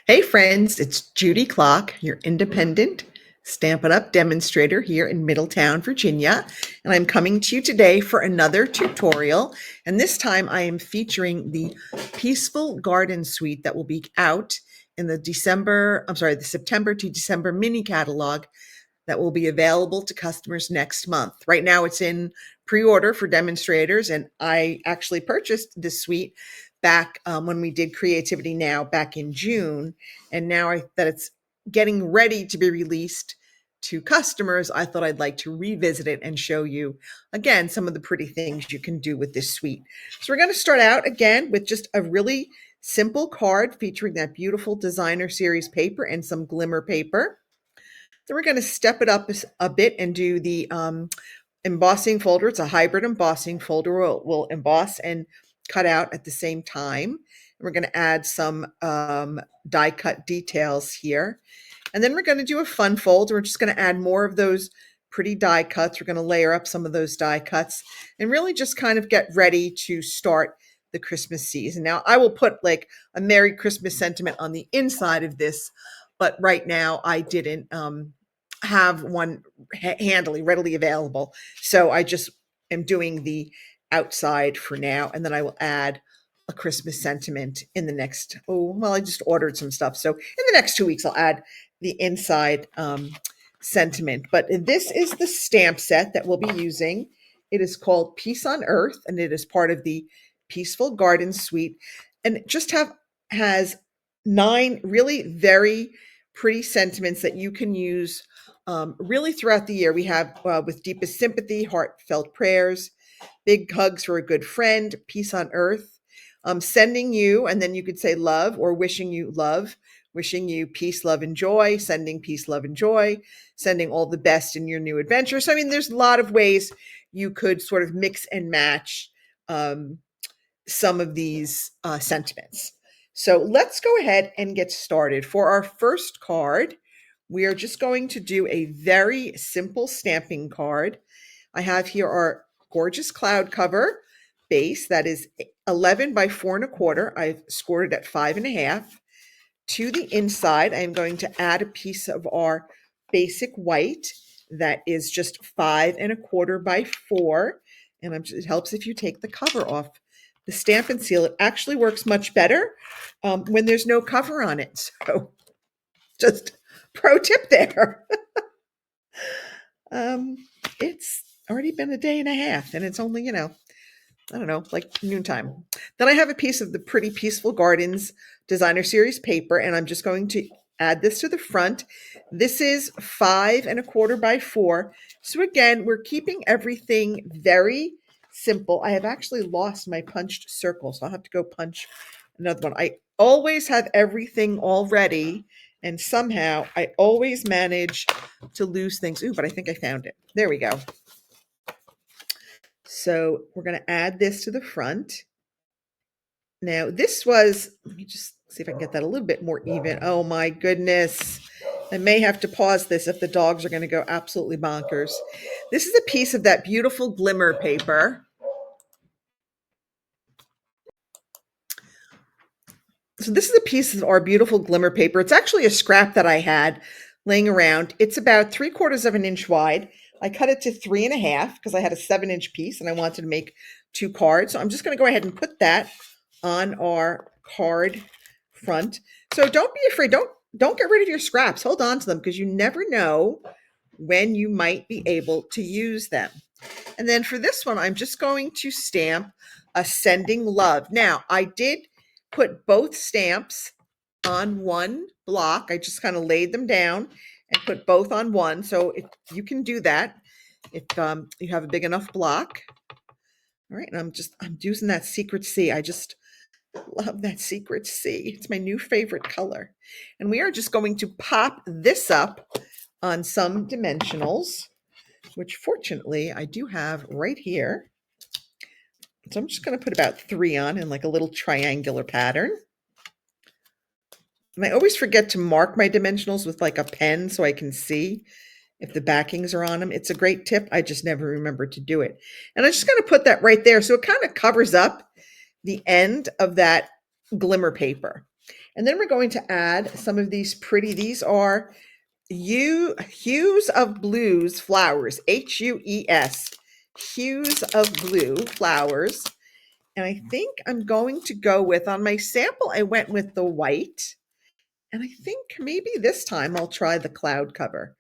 Hey friends, it's Judy Klock, your independent Stampin' Up demonstrator here in Middletown, Virginia. And I'm coming to you today for another tutorial. And this time I am featuring the Peaceful Garden Suite that will be out in the September to December mini catalog that will be available to customers next month. Right now it's in pre-order for demonstrators, and I actually purchased this suite back when we did Creativity Now back in June. And now that it's getting ready to be released to customers, I thought I'd like to revisit it and show you again some of the pretty things you can do with this suite. So we're going to start out again with just a really simple card featuring that beautiful designer series paper and some glimmer paper. Then we're going to step it up a bit and do the embossing folder. It's a hybrid embossing folder. We'll emboss and cut out at the same time. We're going to add some die cut details here. And then we're going to do a fun fold. We're just going to add more of those pretty die cuts. We're going to layer up some of those die cuts and really just kind of get ready to start the Christmas season. Now, I will put like a Merry Christmas sentiment on the inside of this, but right now I didn't have one readily available. So I just am doing the outside for now, and then I will add a Christmas sentiment in the next, I just ordered some stuff. So in the next 2 weeks, I'll add the inside sentiment. But this is the stamp set that we'll be using. It is called Peace on Earth, and it is part of the Peaceful Garden Suite. And it just has 9 really very pretty sentiments that you can use really throughout the year. We have with deepest sympathy, heartfelt prayers, big hugs for a good friend, peace on earth, sending you, and then you could say love, or wishing you love, wishing you peace, love, and joy, sending peace, love, and joy, sending all the best in your new adventure. So, I mean, there's a lot of ways you could sort of mix and match some of these sentiments. So let's go ahead and get started. For our first card, we are just going to do a very simple stamping card. I have here our gorgeous cloud cover base that is 11 by 4¼ I've scored it at 5.5. To the inside, I'm going to add a piece of our basic white that is just 5¼ by 4. And it helps if you take the cover off the Stampin' Seal. It actually works much better when there's no cover on it. So just pro tip there. It's already been a day and a half, and it's only, I don't know, like noontime. Then I have a piece of the pretty Peaceful Gardens designer series paper, and I'm just going to add this to the front. This is 5¼ by 4. So again, we're keeping everything very simple. I have actually lost my punched circle, so I'll have to go punch another one. I always have everything all ready, and somehow I always manage to lose things. But I think I found it. There we go. So we're going to add this to the front. Now this was, let me just see if I can get that a little bit more even. Oh my goodness. I may have to pause this if the dogs are going to go absolutely bonkers. This is a piece of that beautiful glimmer paper. So this is a piece of our beautiful glimmer paper. It's actually a scrap that I had laying around. It's about 3/4 inch wide. I cut it to 3.5 because I had a 7-inch piece and I wanted to make 2 cards. So I'm just going to go ahead and put that on our card front. So don't be afraid. Don't get rid of your scraps. Hold on to them because you never know when you might be able to use them. And then for this one, I'm just going to stamp a sending love. Now, I did put both stamps on one block. I just kind of laid them down and put both on one. So if you can do that, if you have a big enough block. All right, and I'm using that Secret C. I just love that Secret C. It's my new favorite color. And we are just going to pop this up on some dimensionals, which fortunately I do have right here. So I'm just going to put about 3 on in like a little triangular pattern. And I always forget to mark my dimensionals with like a pen so I can see if the backings are on them. It's a great tip. I just never remember to do it. And I'm just going to put that right there. So it kind of covers up the end of that glimmer paper. And then we're going to add some of these these are Hues of Blues flowers, Hues, Hues of Blue flowers. And I think I'm going to go with, on my sample, I went with the white. And I think maybe this time I'll try the cloud cover.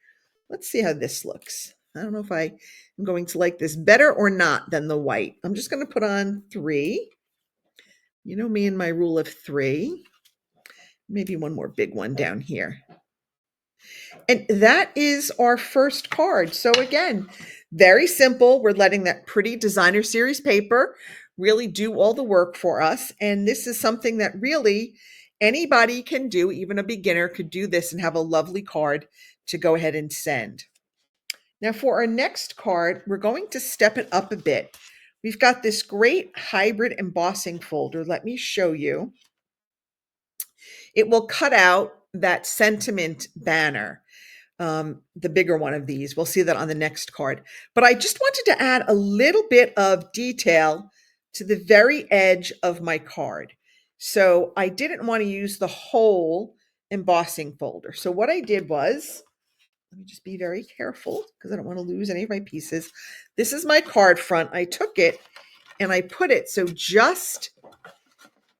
Let's see how this looks. I don't know if I am going to like this better or not than the white. I'm just going to put on 3. You know me and my rule of 3. Maybe one more big one down here. And that is our first card. So again, very simple. We're letting that pretty designer series paper really do all the work for us. And this is something that really anybody can do. Even a beginner could do this and have a lovely card to go ahead and send. Now for our next card, we're going to step it up a bit. We've got this great hybrid embossing folder. Let me show you. It will cut out that sentiment banner. The bigger one of these. We'll see that on the next card. But I just wanted to add a little bit of detail to the very edge of my card. So I didn't want to use the whole embossing folder. So what I did was, let me just be very careful because I don't want to lose any of my pieces. This is my card front. I took it and I put it so just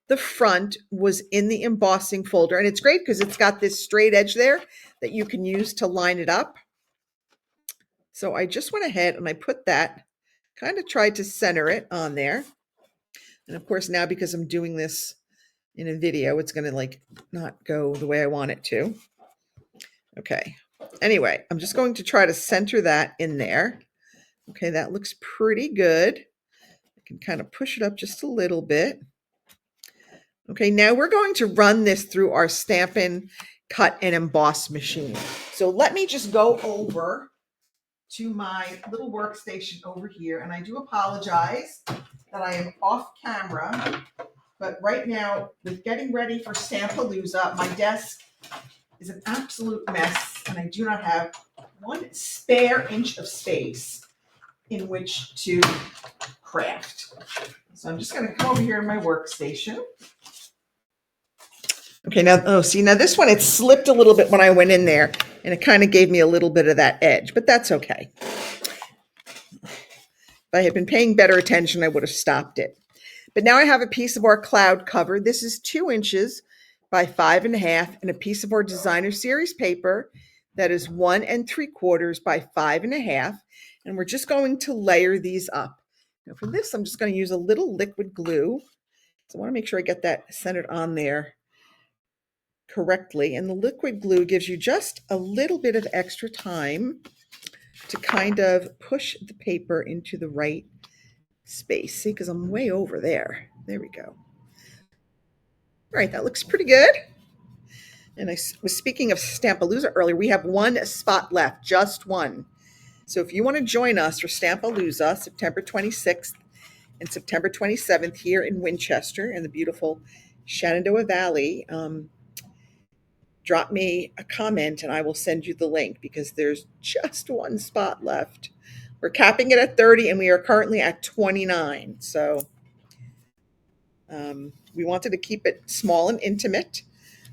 the front was in the embossing folder. And it's great because it's got this straight edge there that you can use to line it up. So I just went ahead and I put that, kind of tried to center it on there. And of course now, because I'm doing this in a video, it's going to like not go the way I want it to. Okay. Anyway, I'm just going to try to center that in there. Okay, that looks pretty good. I can kind of push it up just a little bit. Okay, now we're going to run this through our Stampin' Cut and Emboss machine. So let me just go over to my little workstation over here. And I do apologize that I am off camera. But right now, with getting ready for Stampalooza, my desk is an absolute mess. And I do not have one spare inch of space in which to craft. So I'm just going to come over here in my workstation. Okay, now, now this one, it slipped a little bit when I went in there, and it kind of gave me a little bit of that edge, but that's okay. If I had been paying better attention, I would have stopped it. But now I have a piece of our cloud cover. This is 2 inches by 5.5, and a piece of our designer series paper that is 1 3/4 by 5.5. And we're just going to layer these up. Now for this, I'm just going to use a little liquid glue. So I want to make sure I get that centered on there correctly. And the liquid glue gives you just a little bit of extra time to kind of push the paper into the right space. See, because I'm way over there. There we go. All right, that looks pretty good. And I was speaking of Stampalooza earlier. We have 1 spot left, just 1. So if you want to join us for Stampalooza, September 26th and September 27th here in Winchester in the beautiful Shenandoah Valley, drop me a comment and I will send you the link because there's just 1 spot left. We're capping it at 30 and we are currently at 29. So we wanted to keep it small and intimate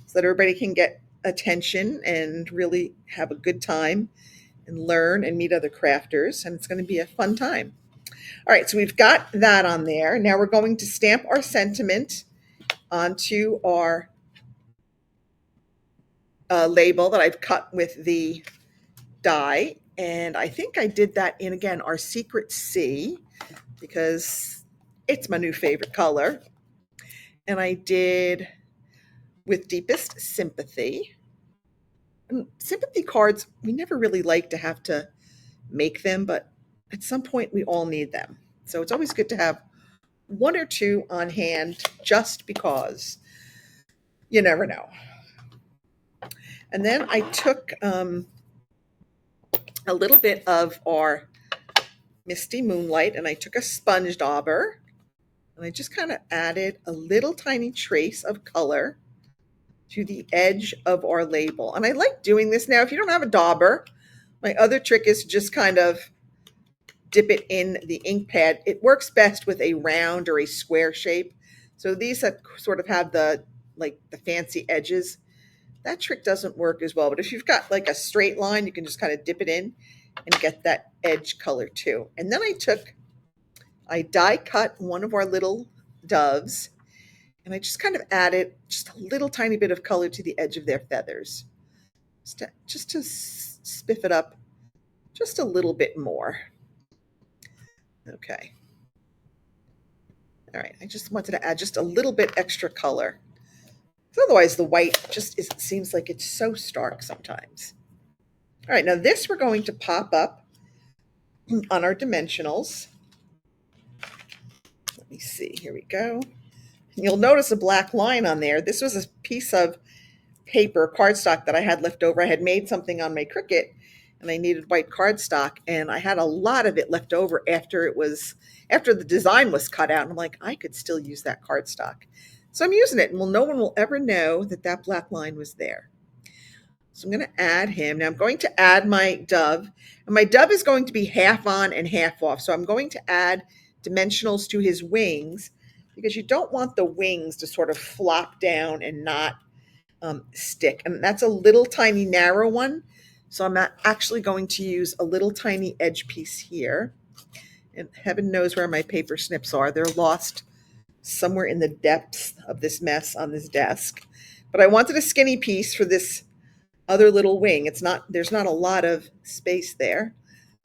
so that everybody can get attention and really have a good time and learn and meet other crafters. And it's going to be a fun time. All right, so we've got that on there. Now we're going to stamp our sentiment onto our label that I've cut with the die. And I think I did that in, again, our Secret C because it's my new favorite color. And I did with Deepest Sympathy. And sympathy cards, we never really like to have to make them, but at some point we all need them. So it's always good to have 1 or 2 on hand just because you never know. And then I took a little bit of our Misty Moonlight and I took a sponge dauber and I just kind of added a little tiny trace of color to the edge of our label. And I like doing this now. If you don't have a dauber, my other trick is to just kind of dip it in the ink pad. It works best with a round or a square shape. So these that sort of have the fancy edges, that trick doesn't work as well. But if you've got like a straight line, you can just kind of dip it in and get that edge color too. And then I die cut one of our little doves, and I just kind of added just a little tiny bit of color to the edge of their feathers, just to spiff it up just a little bit more. Okay. All right, I just wanted to add just a little bit extra color. Otherwise, the white seems like it's so stark sometimes. All right, now this we're going to pop up on our dimensionals. Let me see, here we go. You'll notice a black line on there. This was a piece of paper, cardstock that I had left over. I had made something on my Cricut and I needed white cardstock, and I had a lot of it left over after the design was cut out. And I'm like, I could still use that cardstock. So I'm using it, and no one will ever know that that black line was there. So I'm going to add him. Now I'm going to add my dove, and my dove is going to be half on and half off. So I'm going to add dimensionals to his wings, because you don't want the wings to sort of flop down and not stick. And that's a little tiny narrow one. So I'm actually going to use a little tiny edge piece here. And heaven knows where my paper snips are. They're lost somewhere in the depths of this mess on this desk. But I wanted a skinny piece for this other little wing. There's not a lot of space there.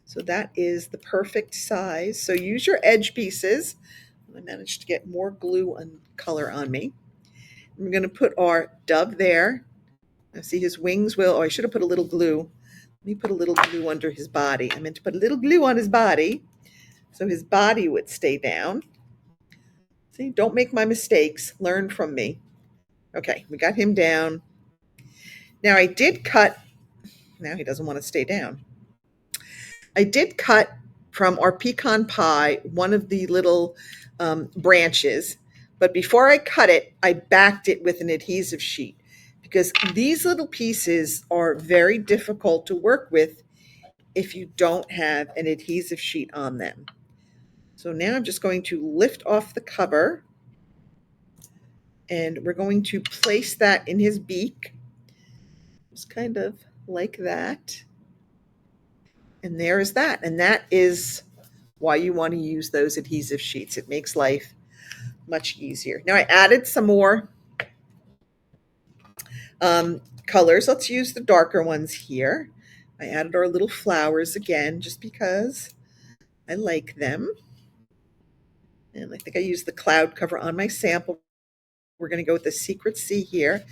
So that is the perfect size. So use your edge pieces. I managed to get more glue and color on me. We're going to put our dove there. I see his wings I should have put a little glue. Let me put a little glue under his body. I meant to put a little glue on his body so his body would stay down. See, don't make my mistakes. Learn from me. Okay, we got him down. Now I did cut. Now he doesn't want to stay down. I did cut from our pecan pie one of the little branches, but before I cut it, I backed it with an adhesive sheet, because these little pieces are very difficult to work with if you don't have an adhesive sheet on them. So now I'm just going to lift off the cover, and we're going to place that in his beak, just kind of like that. And there is that. And that is why you want to use those adhesive sheets. It makes life much easier. Now I added some more colors. Let's use the darker ones here. I added our little flowers again, just because I like them. And I think I used the cloud cover on my sample. We're going to go with the Secret Sea here.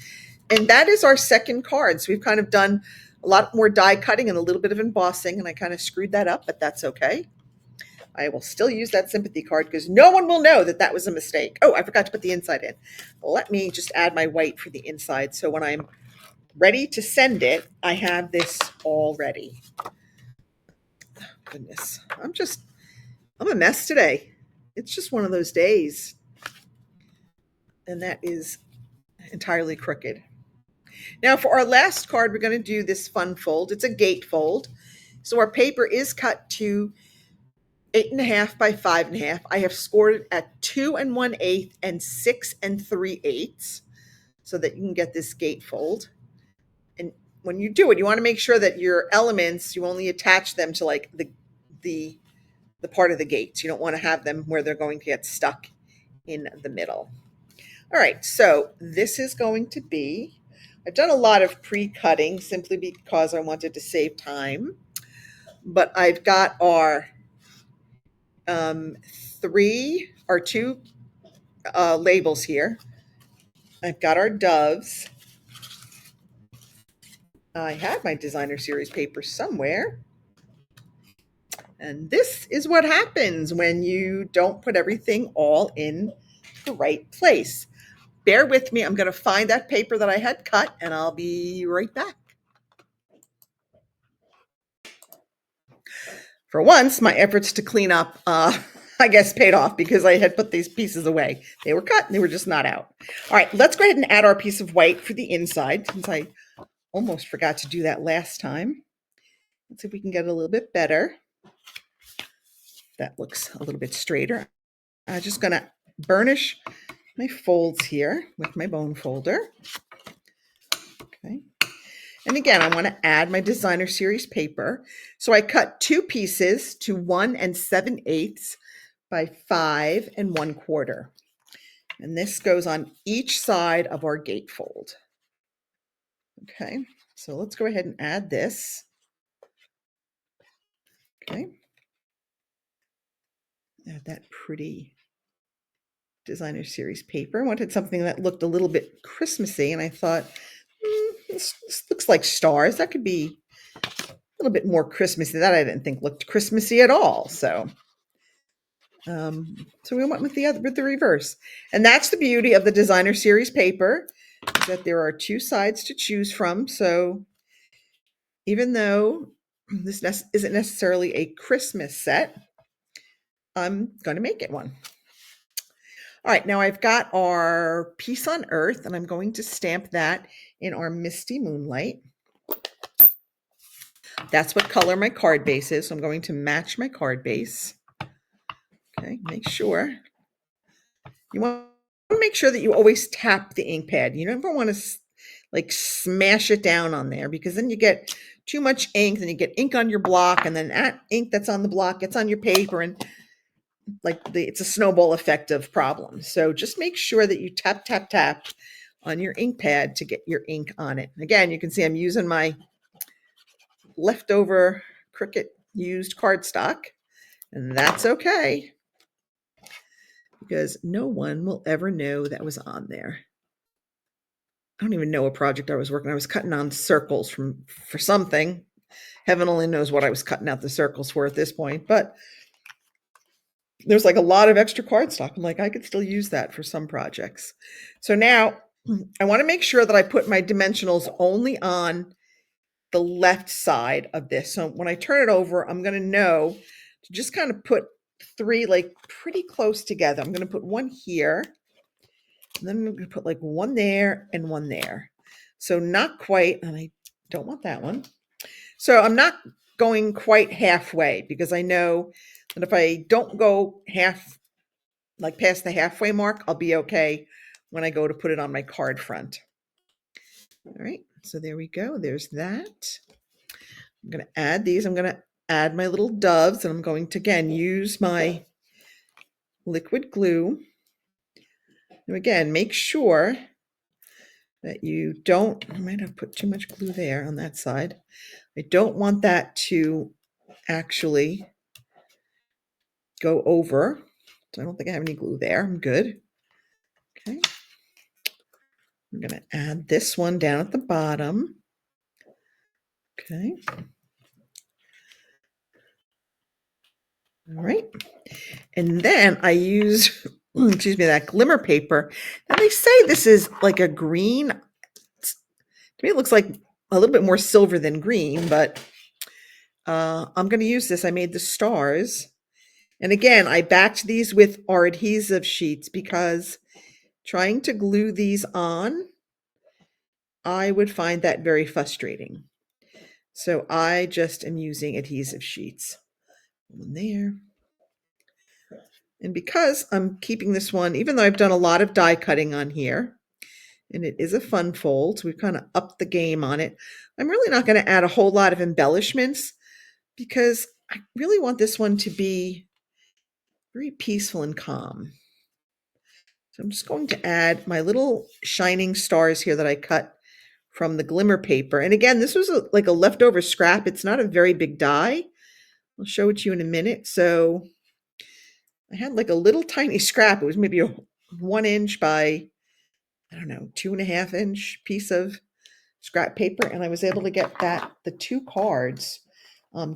And that is our second card. So we've kind of done a lot more die cutting and a little bit of embossing, and I kind of screwed that up, but that's okay. I will still use that sympathy card because no one will know that that was a mistake. Oh, I forgot to put the inside in. Let me just add my white for the inside. So when I'm ready to send it, I have this all ready. Oh, goodness, I'm a mess today. It's just one of those days. And that is entirely crooked. Now for our last card, we're going to do this fun fold. It's a gatefold. So our paper is cut to 8.5 by 5.5. I have scored it at 2 1/8 and 6 3/8 so that you can get this gatefold. And when you do it, you want to make sure that your elements, you only attach them to like the part of the gates. You don't want to have them where they're going to get stuck in the middle. All right, so this is going to be, I've done a lot of pre-cutting simply because I wanted to save time, but I've got our two labels here. I've got our doves. I have my designer series paper somewhere. And this is what happens when you don't put everything all in the right place. Bear with me. I'm going to find that paper that I had cut, and I'll be right back. For once, my efforts to clean up, I guess, paid off because I had put these pieces away. They were cut and they were just not out. All right, let's go ahead and add our piece of white for the inside, since I almost forgot to do that last time. Let's see if we can get it a little bit better. That looks a little bit straighter. I'm just going to burnish my folds here with my bone folder. Okay. And again, I want to add my designer series paper. So I cut 2 pieces to 1 7/8 by 5 1/4. And this goes on each side of our gatefold. Okay, so let's go ahead and add this. Okay. Add that pretty designer series paper. I wanted something that looked a little bit Christmassy, and I thought, this looks like stars. That could be a little bit more Christmassy. That I didn't think looked Christmassy at all. So we went with the reverse. And that's the beauty of the designer series paper, is that there are 2 sides to choose from. So even though this isn't necessarily a Christmas set, I'm going to make it one. All right, now I've got our Peace on Earth, and I'm going to stamp that in our Misty Moonlight. That's what color my card base is, so I'm going to match my card base. Okay, make sure. You want to make sure that you always tap the ink pad. You never want to like smash it down on there, because then you get too much ink, then you get ink on your block, and then that ink that's on the block gets on your paper, and it's a snowball effect of problems. So just make sure that you tap, tap, tap on your ink pad to get your ink on it. Again, you can see I'm using my leftover Cricut used cardstock, and that's okay, because no one will ever know that was on there. I don't even know what project I was working on. I was cutting on circles for something. Heaven only knows what I was cutting out the circles for at this point, but there's like a lot of extra cardstock. I'm like, I could still use that for some projects. So now I want to make sure that I put my dimensionals only on the left side of this. So when I turn it over, I'm going to know to just kind of put 3 like pretty close together. I'm going to put 1 here, and then I'm going to put like 1 there and 1 there. So not quite, and I don't want that one. So I'm not going quite halfway, because I know that if I don't go like past the halfway mark, I'll be okay when I go to put it on my card front. All right, so there we go. There's that. I'm going to add these. I'm going to add my little doves, and I'm going to, again, use my liquid glue. And again, make sure that you don't, I might have put too much glue there on that side. I don't want that to actually go over. So I don't think I have any glue there. I'm good. Okay. I'm going to add this one down at the bottom. Okay. All right. And then I use, excuse me, that glimmer paper. Now they say this is like a green. To me, it looks like a little bit more silver than green, but I'm going to use this. I made the stars. And again, I backed these with our adhesive sheets, because trying to glue these on, I would find that very frustrating. So I just am using adhesive sheets. One there. And because I'm keeping this one, even though I've done a lot of die cutting on here, and it is a fun fold, so we've kind of upped the game on it, I'm really not going to add a whole lot of embellishments, because I really want this one to be very peaceful and calm. So I'm just going to add my little shining stars here that I cut from the glimmer paper. And again, this was like a leftover scrap. It's not a very big die. I'll show it to you in a minute. So I had like a little tiny scrap. It was maybe a 1 inch by, I don't know, 2.5 inch piece of scrap paper. And I was able to get the 2 cards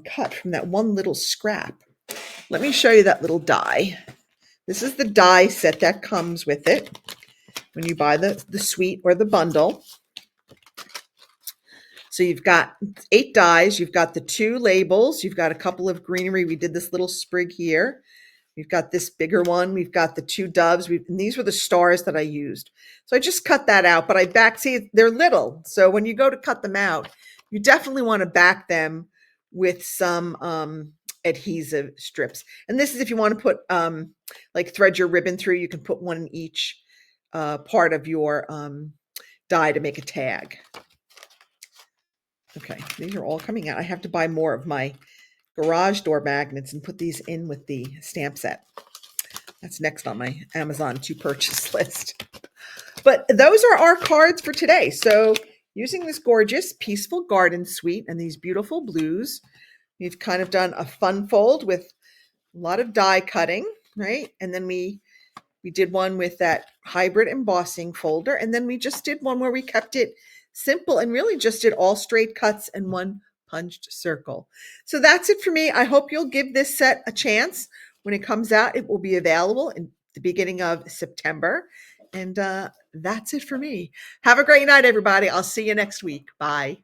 cut from that one little scrap. Let me show you that little die. This is the die set that comes with it when you buy the suite or the bundle. So you've got 8 dies, you've got the 2 labels, you've got a couple of greenery. We did this little sprig here. We've got this bigger one. We've got the 2 doves. And these were the stars that I used. So I just cut that out, but see, they're little. So when you go to cut them out, you definitely want to back them with some adhesive strips. And this is if you want to put like thread your ribbon through, you can put 1 in each part of your die to make a tag. Okay, these are all coming out. I have to buy more of my garage door magnets and put these in with the stamp set. That's next on my Amazon to purchase list. But those are our cards for today. So using this gorgeous Peaceful Garden Suite and these beautiful blues, we've kind of done a fun fold with a lot of die cutting, right? And then we did one with that hybrid embossing folder. And then we just did one where we kept it simple and really just did all straight cuts and one punched circle. So that's it for me. I hope you'll give this set a chance. When it comes out, it will be available in the beginning of September. And that's it for me. Have a great night, everybody. I'll see you next week. Bye.